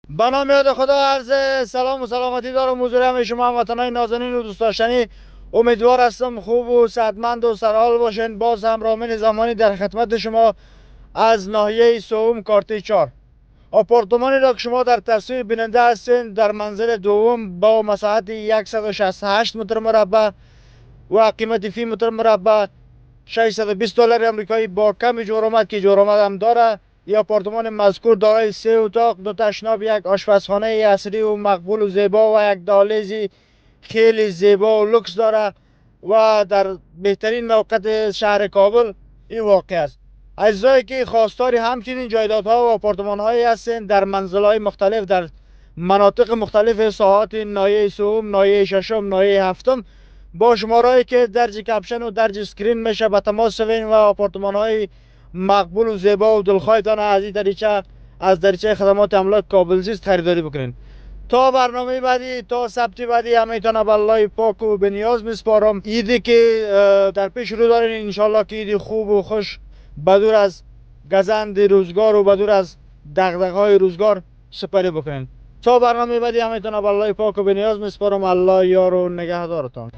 به نام یاد خدا، عرض سلام و سلامتی دارم حضور همه شما هموطنان نازنین و دوست داشتنی. امیدوار هستم خوب و صحتمند و سرحال باشین. باز هم رامین زمانی در خدمت شما از ناحیه سوم کارتی 4. آپارتمانی را که شما در تصویر بیننده هستین در منزل دوم با مساحت 168 متر مربع و قیمت فی متر مربع 620 دلار امریکایی با کمی جرامت که جرامت هم داره. این آپارتمان مذکور دارای 3 اتاق، 2 تشناب، یک آشپزخانه اصلی و مقبول و زیبا و یک دهلیز خیلی زیبا و لوکس داره و در بهترین موقعیت شهر کابل این واقع است. اجزایی که خواستاری همچنین جایدادها و آپارتمان‌هایی هستند در منزل‌های مختلف در مناطق مختلف ساحات ناحیه سوم، ناحیه ششم، ناحیه هفتم با شمارهایی که درج کپشن و درج اسکرین میشه به تماس شوین و آپارتمان‌های مقبول و زیبا و دلخواهتان از این دریچه از دریچه خدمات املاک کابل زیست خریداری بکنین. تا برنامه بعدی، تا سبتی بعدی، همیتان به الله پاک و به نیاز میسپارم. ایدی که در پیش رو دارین انشالله که ایدی خوب و خوش بدور از گزند روزگار و بدور از دغدغه‌های روزگار سپری بکنین. تا برنامه بعدی، همیتان به الله پاک و به نیاز میسپارم. الله یار و نگهدارتان.